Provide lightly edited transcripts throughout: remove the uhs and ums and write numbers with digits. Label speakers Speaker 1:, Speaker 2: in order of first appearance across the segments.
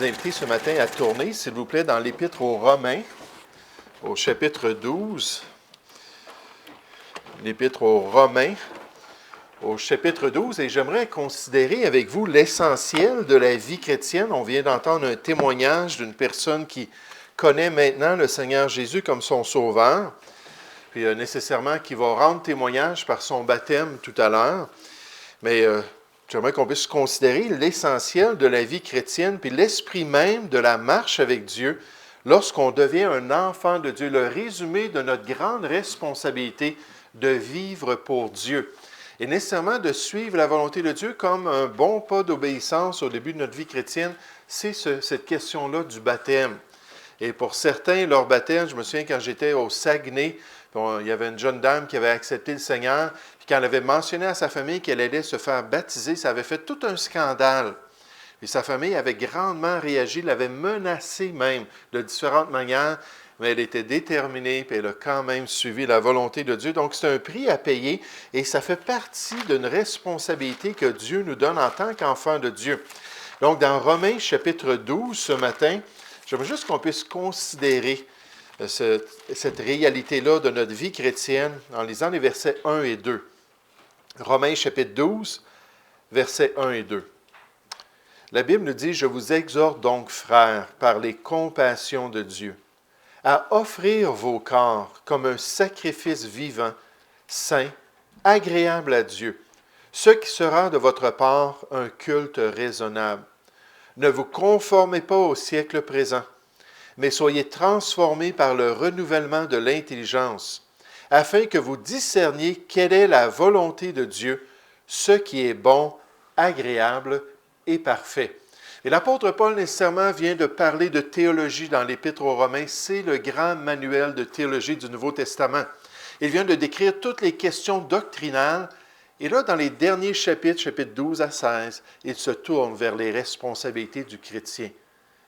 Speaker 1: vous inviter ce matin à tourner, s'il vous plaît, dans l'Épître aux Romains, au chapitre 12. L'Épître aux Romains, au chapitre 12, et j'aimerais considérer avec vous l'essentiel de la vie chrétienne. On vient d'entendre un témoignage d'une personne qui connaît maintenant le Seigneur Jésus comme son Sauveur, puis nécessairement qui va rendre témoignage par son baptême tout à l'heure. Mais j'aimerais qu'on puisse considérer l'essentiel de la vie chrétienne, puis l'esprit même de la marche avec Dieu lorsqu'on devient un enfant de Dieu, le résumé de notre grande responsabilité de vivre pour Dieu. Et nécessairement de suivre la volonté de Dieu comme un bon pas d'obéissance au début de notre vie chrétienne, c'est cette question-là du baptême. Et pour certains, leur baptême, je me souviens quand j'étais au Saguenay, il y avait une jeune dame qui avait accepté le Seigneur, puis quand elle avait mentionné à sa famille qu'elle allait se faire baptiser, ça avait fait tout un scandale. Et sa famille avait grandement réagi, l'avait menacée même de différentes manières, mais elle était déterminée, puis elle a quand même suivi la volonté de Dieu. Donc, c'est un prix à payer, et ça fait partie d'une responsabilité que Dieu nous donne en tant qu'enfants de Dieu. Donc, dans Romains chapitre 12, ce matin, j'aimerais juste qu'on puisse considérer cette réalité-là de notre vie chrétienne en lisant les versets 1 et 2. Romains chapitre 12, versets 1 et 2. La Bible nous dit « Je vous exhorte donc, frères, par les compassions de Dieu, à offrir vos corps comme un sacrifice vivant, saint, agréable à Dieu, ce qui sera de votre part un culte raisonnable. Ne vous conformez pas au siècle présent, mais soyez transformés par le renouvellement de l'intelligence, afin que vous discerniez quelle est la volonté de Dieu, ce qui est bon, agréable et parfait. » Et l'apôtre Paul, nécessairement, vient de parler de théologie dans l'Épître aux Romains. C'est le grand manuel de théologie du Nouveau Testament. Il vient de décrire toutes les questions doctrinales. Et là, dans les derniers chapitres, chapitres 12 à 16, il se tourne vers les responsabilités du chrétien,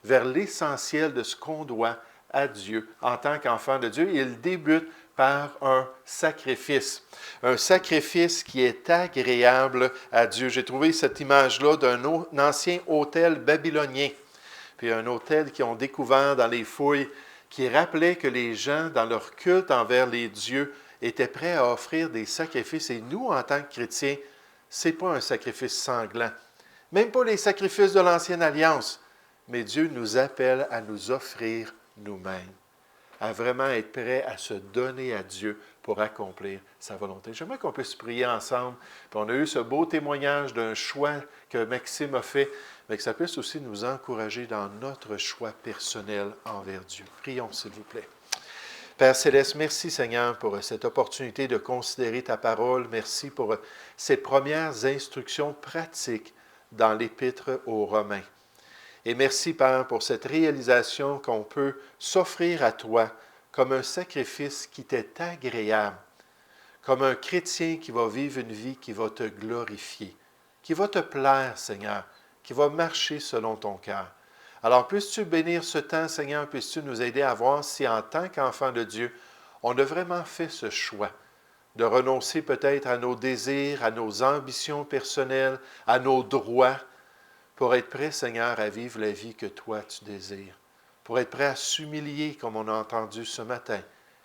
Speaker 1: vers l'essentiel de ce qu'on doit à Dieu en tant qu'enfant de Dieu. Il débute par un sacrifice qui est agréable à Dieu. J'ai trouvé cette image-là d'un ancien autel babylonien, puis un autel qu'ils ont découvert dans les fouilles, qui rappelait que les gens, dans leur culte envers les dieux, étaient prêts à offrir des sacrifices. Et nous, en tant que chrétiens, ce n'est pas un sacrifice sanglant, même pas les sacrifices de l'Ancienne Alliance, mais Dieu nous appelle à nous offrir nous-mêmes, à vraiment être prêt à se donner à Dieu pour accomplir sa volonté. J'aimerais qu'on puisse prier ensemble. Puis on a eu ce beau témoignage d'un choix que Maxime a fait, mais que ça puisse aussi nous encourager dans notre choix personnel envers Dieu. Prions, s'il vous plaît. Père Céleste, merci Seigneur pour cette opportunité de considérer ta parole. Merci pour ces premières instructions pratiques dans l'Épître aux Romains. Et merci, Père, pour cette réalisation qu'on peut s'offrir à toi comme un sacrifice qui t'est agréable, comme un chrétien qui va vivre une vie qui va te glorifier, qui va te plaire, Seigneur, qui va marcher selon ton cœur. Alors, puisses-tu bénir ce temps, Seigneur, puisses-tu nous aider à voir si, en tant qu'enfant de Dieu, on a vraiment fait ce choix de renoncer peut-être à nos désirs, à nos ambitions personnelles, à nos droits, pour être prêt, Seigneur, à vivre la vie que toi tu désires, pour être prêt à s'humilier, comme on a entendu ce matin,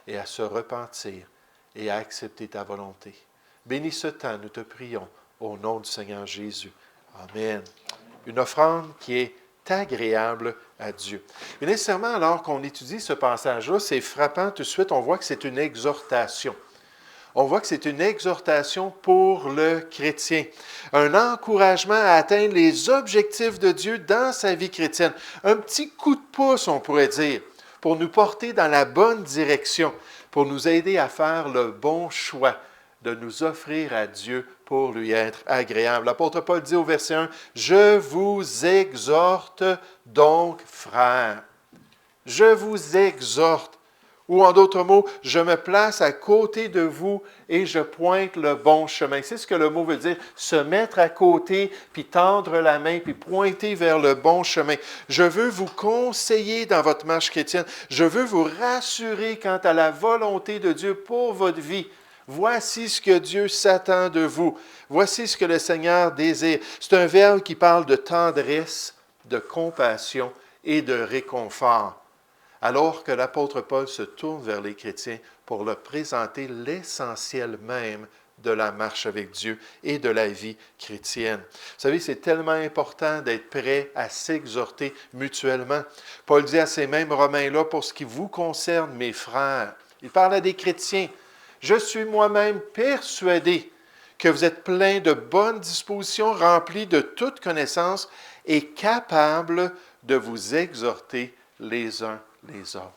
Speaker 1: et à se repentir et à accepter ta volonté. Bénis ce temps, nous te prions, au nom du Seigneur Jésus. Amen. Une offrande qui est agréable à Dieu. Et nécessairement, alors qu'on étudie ce passage-là, c'est frappant tout de suite, on voit que c'est une exhortation. On voit que c'est une exhortation pour le chrétien, un encouragement à atteindre les objectifs de Dieu dans sa vie chrétienne. Un petit coup de pouce, on pourrait dire, pour nous porter dans la bonne direction, pour nous aider à faire le bon choix de nous offrir à Dieu pour lui être agréable. L'apôtre Paul dit au verset 1, « Je vous exhorte donc, frères. » Je vous exhorte. Ou en d'autres mots, je me place à côté de vous et je pointe le bon chemin. C'est ce que le mot veut dire, se mettre à côté, puis tendre la main, puis pointer vers le bon chemin. Je veux vous conseiller dans votre marche chrétienne. Je veux vous rassurer quant à la volonté de Dieu pour votre vie. Voici ce que Dieu s'attend de vous. Voici ce que le Seigneur désire. C'est un verbe qui parle de tendresse, de compassion et de réconfort. Alors que l'apôtre Paul se tourne vers les chrétiens pour leur présenter l'essentiel même de la marche avec Dieu et de la vie chrétienne. Vous savez, c'est tellement important d'être prêt à s'exhorter mutuellement. Paul dit à ces mêmes Romains-là, pour ce qui vous concerne, mes frères, il parle à des chrétiens, je suis moi-même persuadé que vous êtes pleins de bonnes dispositions, remplis de toute connaissance et capables de vous exhorter les uns les autres.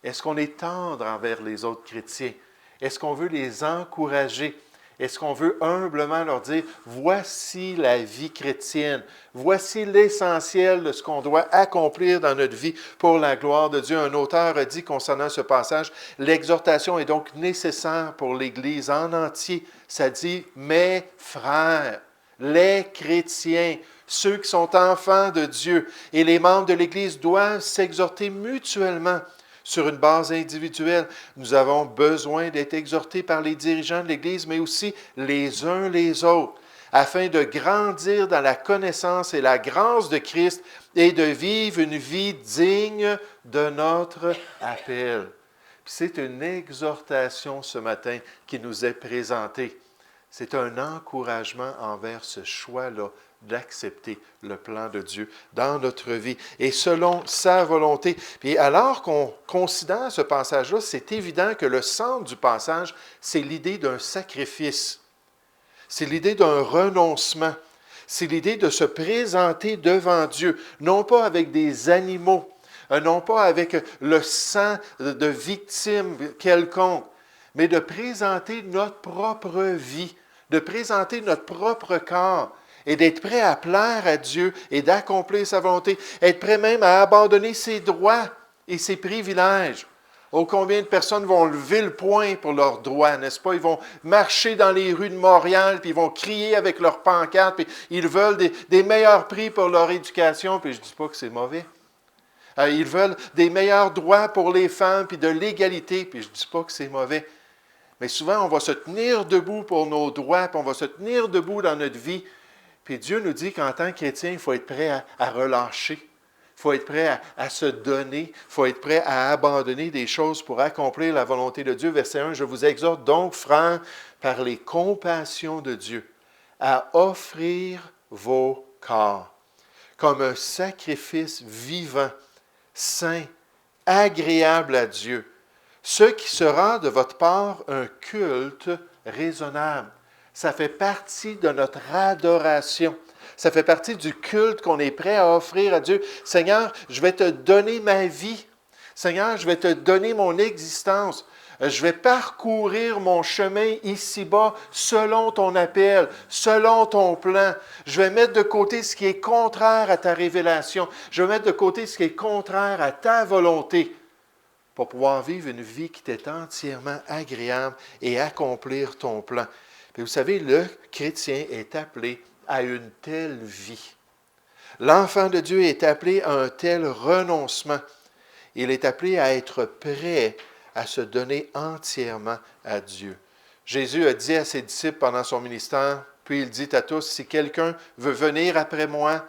Speaker 1: Est-ce qu'on est tendre envers les autres chrétiens? Est-ce qu'on veut les encourager? Est-ce qu'on veut humblement leur dire, voici la vie chrétienne, voici l'essentiel de ce qu'on doit accomplir dans notre vie pour la gloire de Dieu. Un auteur a dit concernant ce passage, l'exhortation est donc nécessaire pour l'Église en entier. Ça dit, mes frères, les chrétiens, ceux qui sont enfants de Dieu et les membres de l'Église doivent s'exhorter mutuellement. Sur une base individuelle, nous avons besoin d'être exhortés par les dirigeants de l'Église, mais aussi les uns les autres, afin de grandir dans la connaissance et la grâce de Christ et de vivre une vie digne de notre appel. Puis c'est une exhortation ce matin qui nous est présentée. C'est un encouragement envers ce choix-là d'accepter le plan de Dieu dans notre vie et selon sa volonté. Puis alors qu'on considère ce passage-là, c'est évident que le centre du passage, c'est l'idée d'un sacrifice. C'est l'idée d'un renoncement. C'est l'idée de se présenter devant Dieu, non pas avec des animaux, non pas avec le sang de victimes quelconque, mais de présenter notre propre vie, de présenter notre propre corps, et d'être prêt à plaire à Dieu et d'accomplir sa volonté, être prêt même à abandonner ses droits et ses privilèges. Oh, combien de personnes vont lever le poing pour leurs droits, n'est-ce pas? Ils vont marcher dans les rues de Montréal, puis ils vont crier avec leurs pancartes, puis ils veulent des meilleurs prix pour leur éducation, puis je ne dis pas que c'est mauvais. Ils veulent des meilleurs droits pour les femmes, puis de l'égalité, puis je ne dis pas que c'est mauvais. Mais souvent, on va se tenir debout pour nos droits, puis on va se tenir debout dans notre vie. Puis Dieu nous dit qu'en tant que chrétien, il faut être prêt à relâcher. Il faut être prêt à se donner. Il faut être prêt à abandonner des choses pour accomplir la volonté de Dieu. Verset 1, je vous exhorte donc, frères, par les compassions de Dieu, à offrir vos corps comme un sacrifice vivant, saint, agréable à Dieu, ce qui sera de votre part un culte raisonnable. Ça fait partie de notre adoration. Ça fait partie du culte qu'on est prêt à offrir à Dieu. Seigneur, je vais te donner ma vie. Seigneur, je vais te donner mon existence. Je vais parcourir mon chemin ici-bas selon ton appel, selon ton plan. Je vais mettre de côté ce qui est contraire à ta révélation. Je vais mettre de côté ce qui est contraire à ta volonté pour pouvoir vivre une vie qui t'est entièrement agréable et accomplir ton plan. Puis vous savez, le chrétien est appelé à une telle vie. L'enfant de Dieu est appelé à un tel renoncement. Il est appelé à être prêt à se donner entièrement à Dieu. Jésus a dit à ses disciples pendant son ministère, puis il dit à tous, si quelqu'un veut venir après moi,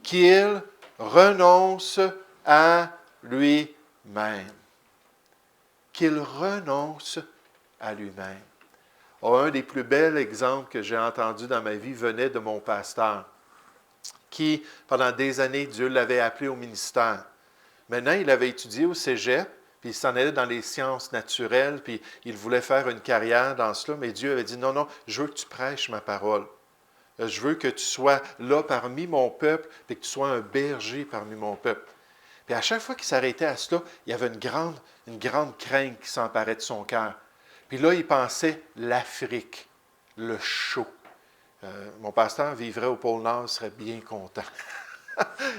Speaker 1: qu'il renonce à lui-même. Qu'il renonce à lui-même. Oh, un des plus bels exemples que j'ai entendu dans ma vie venait de mon pasteur, qui, pendant des années, Dieu l'avait appelé au ministère. Maintenant, il avait étudié au cégep, puis il s'en allait dans les sciences naturelles, puis il voulait faire une carrière dans cela, mais Dieu avait dit, non, non, je veux que tu prêches ma parole. Je veux que tu sois là parmi mon peuple, et que tu sois un berger parmi mon peuple. Puis à chaque fois qu'il s'arrêtait à cela, il y avait une grande crainte qui s'emparait de son cœur. Puis là, il pensait l'Afrique, le chaud. Mon pasteur vivrait au pôle Nord, il serait bien content.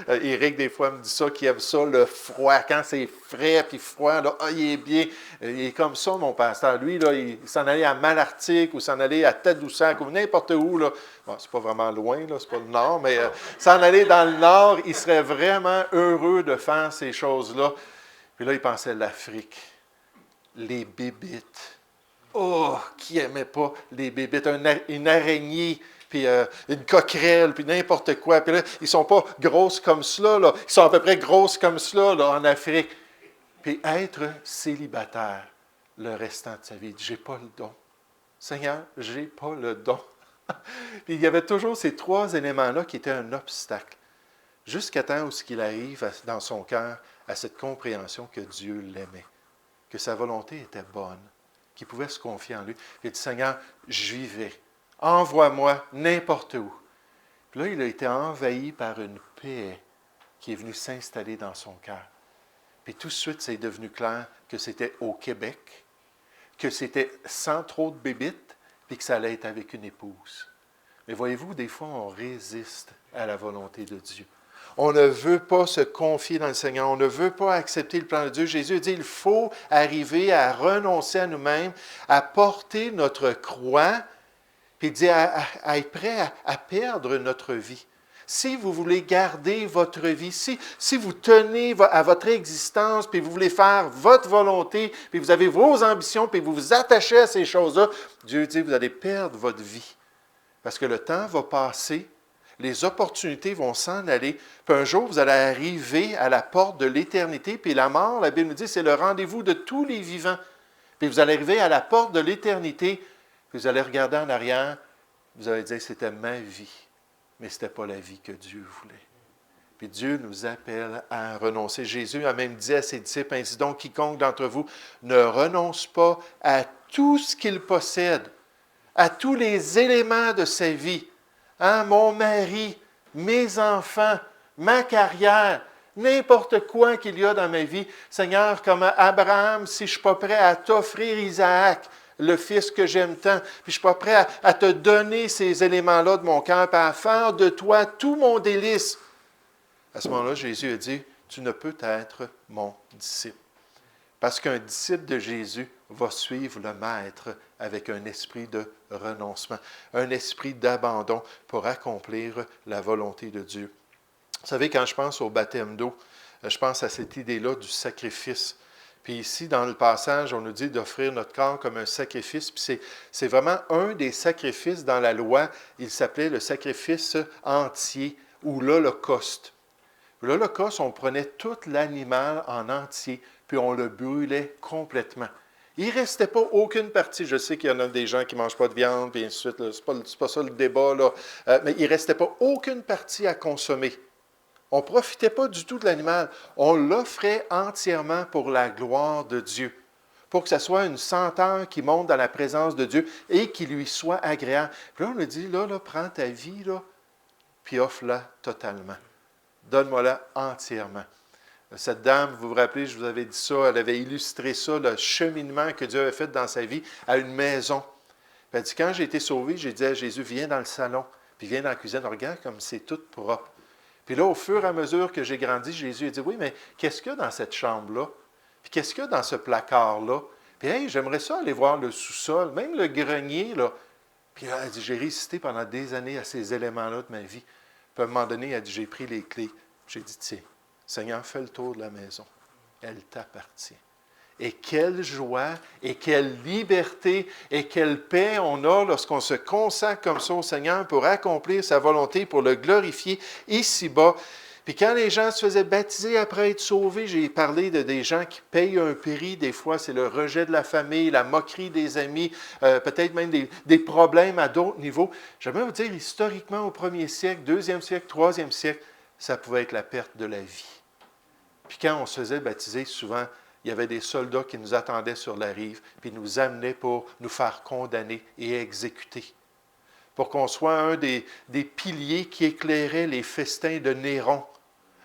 Speaker 1: Éric, des fois, me dit ça, qu'il aime ça, le froid. Quand c'est frais puis froid, là, il est bien. Il est comme ça, mon pasteur. Lui, là, il s'en allait à Malartic ou s'en allait à Tadoussac ou n'importe où. Là. Bon, c'est pas vraiment loin, là, c'est pas le Nord, mais s'en aller dans le Nord, il serait vraiment heureux de faire ces choses-là. Puis là, il pensait l'Afrique, les bébites. Oh, qui n'aimait pas les bébites? Une araignée, puis une coquerelle, puis n'importe quoi. Puis là, ils ne sont pas grosses comme cela, là. Ils sont à peu près grosses comme cela, là, en Afrique. Puis être célibataire le restant de sa vie. J'ai pas le don. Seigneur, j'ai pas le don. Puis il y avait toujours ces trois éléments-là qui étaient un obstacle. Jusqu'à temps où il arrive dans son cœur à cette compréhension que Dieu l'aimait, que sa volonté était bonne, qu'il pouvait se confier en lui. Il dit, Seigneur, j'y vais. Envoie-moi n'importe où. Puis là, il a été envahi par une paix qui est venue s'installer dans son cœur. Puis tout de suite, c'est devenu clair que c'était au Québec, que c'était sans trop de bébites, puis que ça allait être avec une épouse. Mais voyez-vous, des fois, on résiste à la volonté de Dieu. On ne veut pas se confier dans le Seigneur. On ne veut pas accepter le plan de Dieu. Jésus dit, il faut arriver à renoncer à nous-mêmes, à porter notre croix, puis il dit, à être prêt à perdre notre vie. Si vous voulez garder votre vie, si vous tenez à votre existence, puis vous voulez faire votre volonté, puis vous avez vos ambitions, puis vous vous attachez à ces choses-là, Dieu dit, vous allez perdre votre vie. Parce que le temps va passer, les opportunités vont s'en aller, puis un jour, vous allez arriver à la porte de l'éternité, puis la mort, la Bible nous dit, c'est le rendez-vous de tous les vivants. Puis vous allez arriver à la porte de l'éternité, puis vous allez regarder en arrière, vous allez dire, c'était ma vie, mais ce n'était pas la vie que Dieu voulait. Puis Dieu nous appelle à renoncer. Jésus a même dit à ses disciples, ainsi donc, quiconque d'entre vous ne renonce pas à tout ce qu'il possède, à tous les éléments de sa vie, hein, mon mari, mes enfants, ma carrière, n'importe quoi qu'il y a dans ma vie. Seigneur, comme Abraham, si je ne suis pas prêt à t'offrir Isaac, le fils que j'aime tant, puis je ne suis pas prêt à te donner ces éléments-là de mon cœur, puis à faire de toi tout mon délice. À ce moment-là, Jésus a dit, tu ne peux être mon disciple. Parce qu'un disciple de Jésus va suivre le Maître avec un esprit de renoncement, un esprit d'abandon pour accomplir la volonté de Dieu. Vous savez, quand je pense au baptême d'eau, je pense à cette idée-là du sacrifice. Puis ici, dans le passage, on nous dit d'offrir notre corps comme un sacrifice. Puis c'est vraiment un des sacrifices dans la loi. Il s'appelait le sacrifice entier ou l'Holocauste. L'Holocauste, on prenait tout l'animal en entier, puis on le brûlait complètement. Il ne restait pas aucune partie. Je sais qu'il y en a des gens qui ne mangent pas de viande, puis ainsi de suite. Ce n'est pas ça le débat, là. Mais il ne restait pas aucune partie à consommer. On ne profitait pas du tout de l'animal. On l'offrait entièrement pour la gloire de Dieu, pour que ce soit une senteur qui monte dans la présence de Dieu et qui lui soit agréable. Puis là, on nous dit, là, prends ta vie, là, puis offre-la totalement. Donne-moi-la entièrement. Cette dame, vous vous rappelez, je vous avais dit ça, elle avait illustré ça, le cheminement que Dieu avait fait dans sa vie à une maison. Puis elle dit, quand j'ai été sauvé, j'ai dit à Jésus, viens dans le salon, puis viens dans la cuisine, regarde comme c'est tout propre. Puis là, au fur et à mesure que j'ai grandi, Jésus a dit, oui, mais qu'est-ce qu'il y a dans cette chambre-là? Puis qu'est-ce qu'il y a dans ce placard-là? Puis, hey, j'aimerais ça aller voir le sous-sol, même le grenier, là. Puis elle dit, j'ai résisté pendant des années à ces éléments-là de ma vie. Puis à un moment donné, elle dit, j'ai pris les clés. J'ai dit, tiens, Seigneur, fais le tour de la maison. Elle t'appartient. Et quelle joie, et quelle liberté, et quelle paix on a lorsqu'on se consacre comme ça au Seigneur pour accomplir sa volonté, pour le glorifier ici-bas. Puis quand les gens se faisaient baptiser après être sauvés, j'ai parlé de des gens qui payent un prix. Des fois, c'est le rejet de la famille, la moquerie des amis, peut-être même des problèmes à d'autres niveaux. J'aimerais vous dire, historiquement, au 1er siècle, 2e siècle, 3e siècle, ça pouvait être la perte de la vie. Puis quand on se faisait baptiser, souvent, il y avait des soldats qui nous attendaient sur la rive, puis nous amenaient pour nous faire condamner et exécuter. Pour qu'on soit un des piliers qui éclairaient les festins de Néron.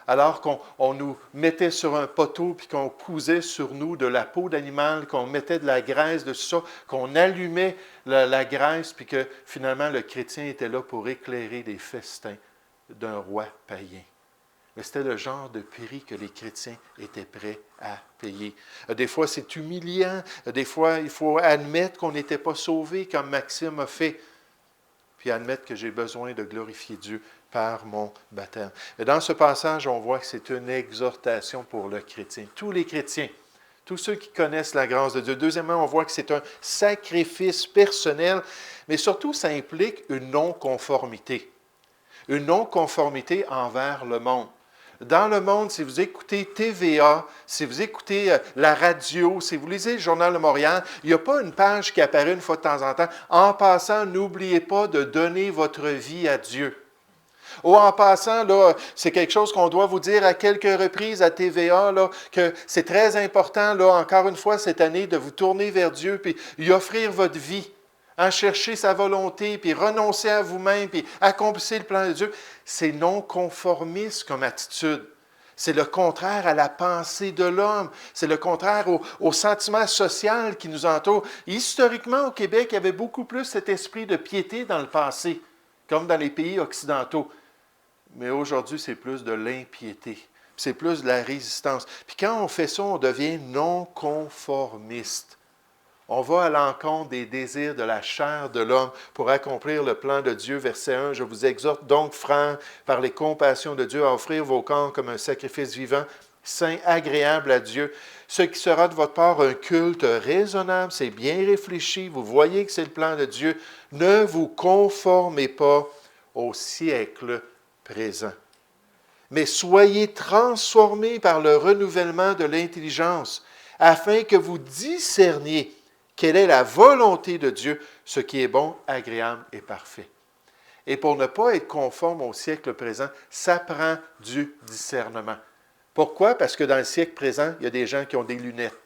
Speaker 1: Alors qu'on nous mettait sur un poteau, puis qu'on cousait sur nous de la peau d'animal, qu'on mettait de la graisse de ça, qu'on allumait la graisse, puis que finalement le chrétien était là pour éclairer les festins d'un roi païen. Mais c'était le genre de prix que les chrétiens étaient prêts à payer. Des fois, c'est humiliant. Des fois, il faut admettre qu'on n'était pas sauvé, comme Maxime a fait. Puis admettre que j'ai besoin de glorifier Dieu par mon baptême. Et dans ce passage, on voit que c'est une exhortation pour le chrétien. Tous les chrétiens Tous ceux qui connaissent la grâce de Dieu. Deuxièmement, on voit que c'est un sacrifice personnel, mais surtout, ça implique une non-conformité. Une non-conformité envers le monde. Dans le monde, si vous écoutez TVA, si vous écoutez la radio, si vous lisez le Journal de Montréal, il n'y a pas une page qui apparaît une fois de temps en temps. En passant, n'oubliez pas de donner votre vie à Dieu. Ou en passant, là, c'est quelque chose qu'on doit vous dire à quelques reprises à TVA, là, que c'est très important, là, encore une fois, cette année, de vous tourner vers Dieu, puis lui offrir votre vie, chercher sa volonté, puis renoncer à vous-même, puis accomplissez le plan de Dieu. C'est non conformiste comme attitude. C'est le contraire à la pensée de l'homme. C'est le contraire au sentiment social qui nous entoure. Historiquement, au Québec, il y avait beaucoup plus cet esprit de piété dans le passé, comme dans les pays occidentaux. Mais aujourd'hui, c'est plus de l'impiété. C'est plus de la résistance. Puis quand on fait ça, on devient non-conformiste. On va à l'encontre des désirs de la chair de l'homme pour accomplir le plan de Dieu. Verset 1, « Je vous exhorte donc, frères, par les compassions de Dieu, à offrir vos corps comme un sacrifice vivant, saint, agréable à Dieu. Ce qui sera de votre part un culte raisonnable, c'est bien réfléchi, vous voyez que c'est le plan de Dieu. Ne vous conformez pas au siècle présent. Mais soyez transformés par le renouvellement de l'intelligence, afin que vous discerniez quelle est la volonté de Dieu, ce qui est bon, agréable et parfait. » Et pour ne pas être conforme au siècle présent, ça prend du discernement. Pourquoi? Parce que dans le siècle présent, il y a des gens qui ont des lunettes.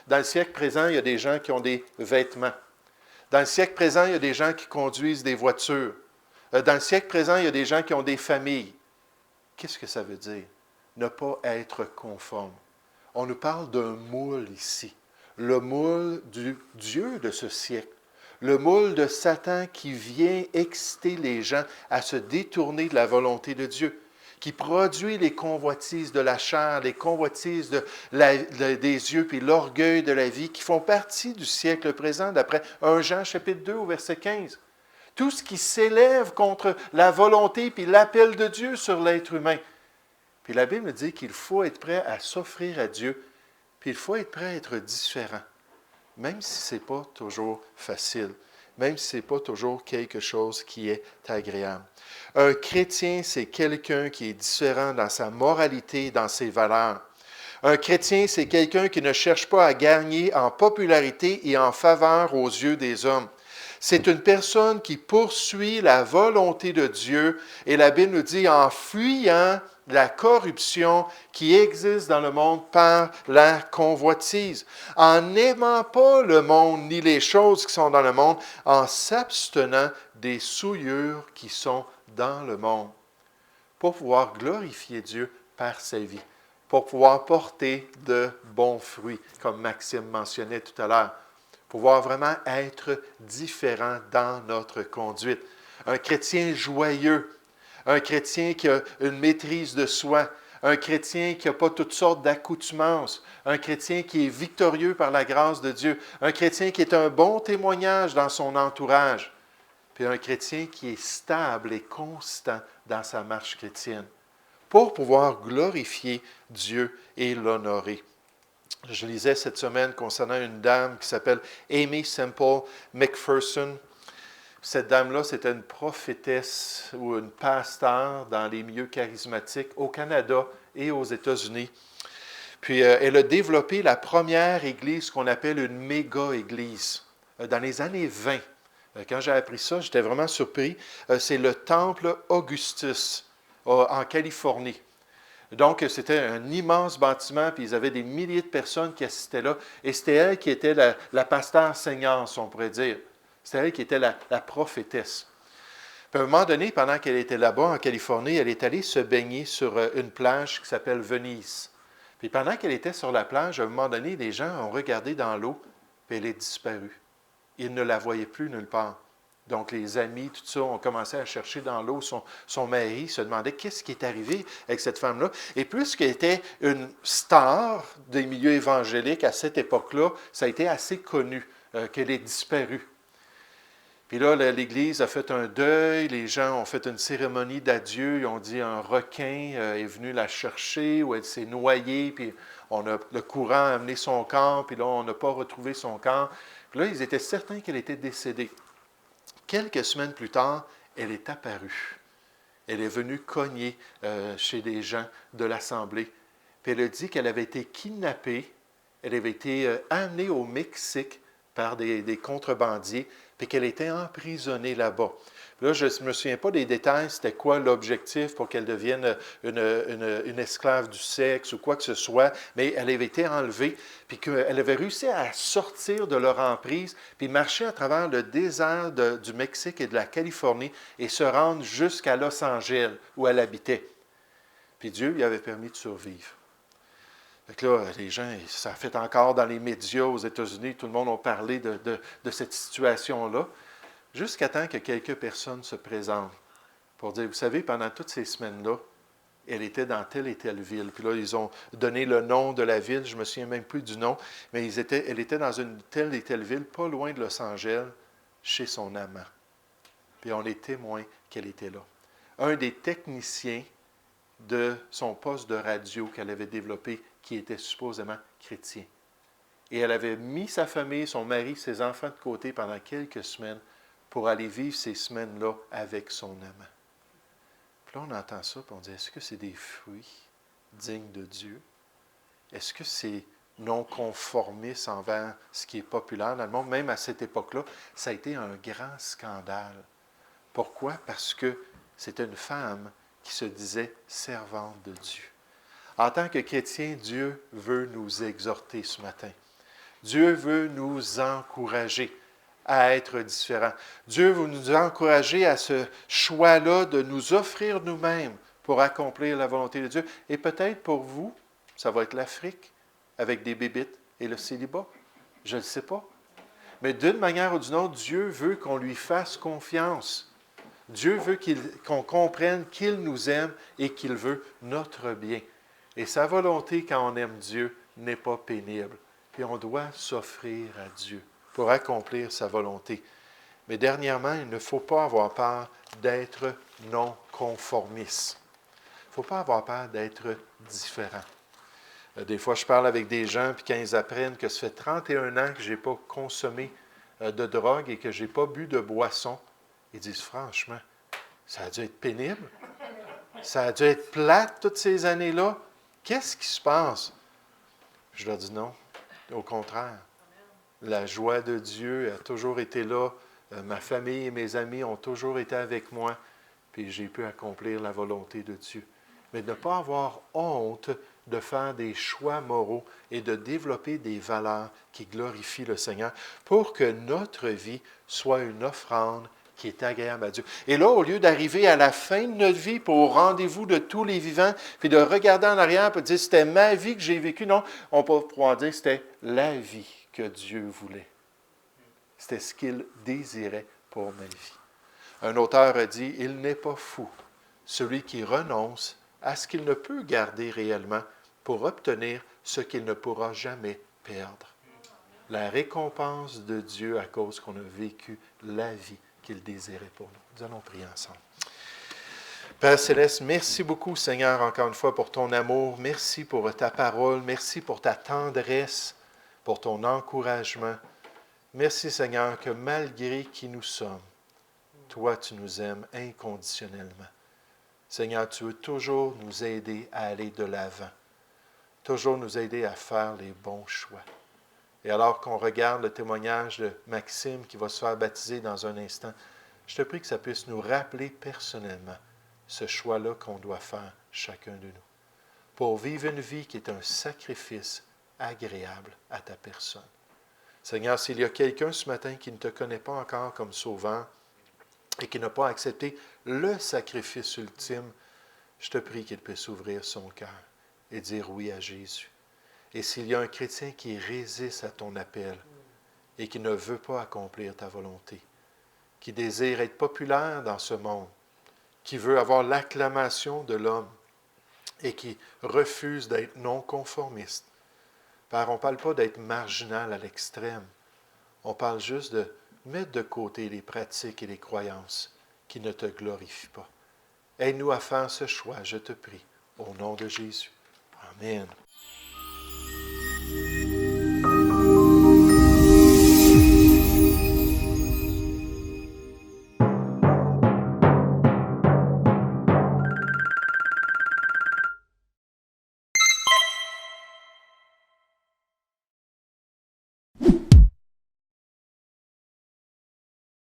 Speaker 1: Dans le siècle présent, il y a des gens qui ont des vêtements. Dans le siècle présent, il y a des gens qui conduisent des voitures. Dans le siècle présent, il y a des gens qui ont des familles. Qu'est-ce que ça veut dire? Ne pas être conforme. On nous parle d'un moule ici. Le moule du Dieu de ce siècle. Le moule de Satan qui vient exciter les gens à se détourner de la volonté de Dieu, qui produit les convoitises de la chair, les convoitises des yeux, puis l'orgueil de la vie, qui font partie du siècle présent, d'après 1 Jean chapitre 2 au verset 15. Tout ce qui s'élève contre la volonté puis l'appel de Dieu sur l'être humain. Puis la Bible dit qu'il faut être prêt à s'offrir à Dieu, puis il faut être prêt à être différent, même si ce n'est pas toujours facile, même si ce n'est pas toujours quelque chose qui est agréable. Un chrétien, c'est quelqu'un qui est différent dans sa moralité, dans ses valeurs. Un chrétien, c'est quelqu'un qui ne cherche pas à gagner en popularité et en faveur aux yeux des hommes. C'est une personne qui poursuit la volonté de Dieu, et la Bible nous dit en fuyant la corruption qui existe dans le monde par la convoitise, en n'aimant pas le monde ni les choses qui sont dans le monde, en s'abstenant des souillures qui sont dans le monde, pour pouvoir glorifier Dieu par sa vie, pour pouvoir porter de bons fruits, comme Maxime mentionnait tout à l'heure. Pouvoir vraiment être différent dans notre conduite. Un chrétien joyeux, un chrétien qui a une maîtrise de soi, un chrétien qui n'a pas toutes sortes d'accoutumances, un chrétien qui est victorieux par la grâce de Dieu, un chrétien qui est un bon témoignage dans son entourage, puis un chrétien qui est stable et constant dans sa marche chrétienne, pour pouvoir glorifier Dieu et l'honorer. Je lisais cette semaine concernant une dame qui s'appelle Aimee Semple McPherson. Cette dame-là, c'était une prophétesse ou une pasteur dans les milieux charismatiques au Canada et aux États-Unis. Puis, elle a développé la première église qu'on appelle une méga-église dans les années 20. Quand j'ai appris ça, j'étais vraiment surpris. C'est le Temple Augustus en Californie. Donc, c'était un immense bâtiment, puis ils avaient des milliers de personnes qui assistaient là. Et c'était elle qui était la pasteur seigneur, on pourrait dire. C'était elle qui était la prophétesse. Puis à un moment donné, pendant qu'elle était là-bas, en Californie, elle est allée se baigner sur une plage qui s'appelle Venise. Puis pendant qu'elle était sur la plage, à un moment donné, les gens ont regardé dans l'eau, puis elle est disparue. Ils ne la voyaient plus nulle part. Donc, les amis, tout ça, ont commencé à chercher dans l'eau son mari, se demandaient qu'est-ce qui est arrivé avec cette femme-là. Et puisqu'elle était une star des milieux évangéliques à cette époque-là, ça a été assez connu qu'elle ait disparu. Puis là, l'Église a fait un deuil, les gens ont fait une cérémonie d'adieu, ils ont dit un requin est venu la chercher ou elle s'est noyée, puis le courant a amené son corps, puis là, on n'a pas retrouvé son corps. Puis là, ils étaient certains qu'elle était décédée. Quelques semaines plus tard, elle est apparue. Elle est venue cogner chez des gens de l'Assemblée. Puis elle a dit qu'elle avait été kidnappée, elle avait été amenée au Mexique par des contrebandiers, puis qu'elle était emprisonnée là-bas. Là, je ne me souviens pas des détails, c'était quoi l'objectif pour qu'elle devienne une esclave du sexe ou quoi que ce soit, mais elle avait été enlevée, puis qu'elle avait réussi à sortir de leur emprise, puis marcher à travers le désert du Mexique et de la Californie et se rendre jusqu'à Los Angeles, où elle habitait. Puis Dieu lui avait permis de survivre. Fait que là, les gens, ça a fait encore dans les médias aux États-Unis, tout le monde a parlé de cette situation-là, jusqu'à temps que quelques personnes se présentent pour dire, vous savez, pendant toutes ces semaines-là, elle était dans telle et telle ville. Puis là, ils ont donné le nom de la ville, je ne me souviens même plus du nom, mais elle était dans une telle et telle ville, pas loin de Los Angeles, chez son amant. Puis on est témoin qu'elle était là. Un des techniciens de son poste de radio qu'elle avait développé, qui était supposément chrétien. Et elle avait mis sa famille, son mari, ses enfants de côté pendant quelques semaines pour aller vivre ces semaines-là avec son amant. Puis là, on entend ça, puis on dit, est-ce que c'est des fruits dignes de Dieu? Est-ce que c'est non conformiste envers ce qui est populaire dans le monde? Même à cette époque-là, ça a été un grand scandale. Pourquoi? Parce que c'était une femme qui se disait servante de Dieu. En tant que chrétien, Dieu veut nous exhorter ce matin. Dieu veut nous encourager à être différents. Dieu veut nous encourager à ce choix-là de nous offrir nous-mêmes pour accomplir la volonté de Dieu. Et peut-être pour vous, ça va être l'Afrique avec des bébites et le célibat. Je ne le sais pas. Mais d'une manière ou d'une autre, Dieu veut qu'on lui fasse confiance. Dieu veut qu'on comprenne qu'il nous aime et qu'il veut notre bien. Et sa volonté, quand on aime Dieu, n'est pas pénible. Puis on doit s'offrir à Dieu pour accomplir sa volonté. Mais dernièrement, il ne faut pas avoir peur d'être non conformiste. Il ne faut pas avoir peur d'être différent. Des fois, je parle avec des gens, puis quand ils apprennent que ça fait 31 ans que je n'ai pas consommé de drogue et que je n'ai pas bu de boisson, ils disent franchement, ça a dû être pénible. Ça a dû être plate toutes ces années-là. Qu'est-ce qui se passe? Je leur dis non. Au contraire. La joie de Dieu a toujours été là. Ma famille et mes amis ont toujours été avec moi. Puis j'ai pu accomplir la volonté de Dieu. Mais de ne pas avoir honte de faire des choix moraux et de développer des valeurs qui glorifient le Seigneur pour que notre vie soit une offrande qui est agréable à Dieu. Et là, au lieu d'arriver à la fin de notre vie pour au rendez-vous de tous les vivants, puis de regarder en arrière et de dire c'était ma vie que j'ai vécue, non, on peut pouvoir dire que c'était la vie que Dieu voulait. C'était ce qu'il désirait pour ma vie. Un auteur a dit, il n'est pas fou, celui qui renonce à ce qu'il ne peut garder réellement pour obtenir ce qu'il ne pourra jamais perdre. La récompense de Dieu à cause qu'on a vécu la vie qu'il désirait pour nous. Nous allons prier ensemble. Père Céleste, merci beaucoup, Seigneur, encore une fois, pour ton amour. Merci pour ta parole. Merci pour ta tendresse, pour ton encouragement. Merci, Seigneur, que malgré qui nous sommes, toi, tu nous aimes inconditionnellement. Seigneur, tu veux toujours nous aider à aller de l'avant, toujours nous aider à faire les bons choix. Et alors qu'on regarde le témoignage de Maxime qui va se faire baptiser dans un instant, je te prie que ça puisse nous rappeler personnellement ce choix-là qu'on doit faire chacun de nous, pour vivre une vie qui est un sacrifice agréable à ta personne. Seigneur, s'il y a quelqu'un ce matin qui ne te connaît pas encore comme sauveur et qui n'a pas accepté le sacrifice ultime, je te prie qu'il puisse ouvrir son cœur et dire oui à Jésus. Et s'il y a un chrétien qui résiste à ton appel et qui ne veut pas accomplir ta volonté, qui désire être populaire dans ce monde, qui veut avoir l'acclamation de l'homme et qui refuse d'être non conformiste, Père, on ne parle pas d'être marginal à l'extrême. On parle juste de mettre de côté les pratiques et les croyances qui ne te glorifient pas. Aide-nous à faire ce choix, je te prie, au nom de Jésus. Amen.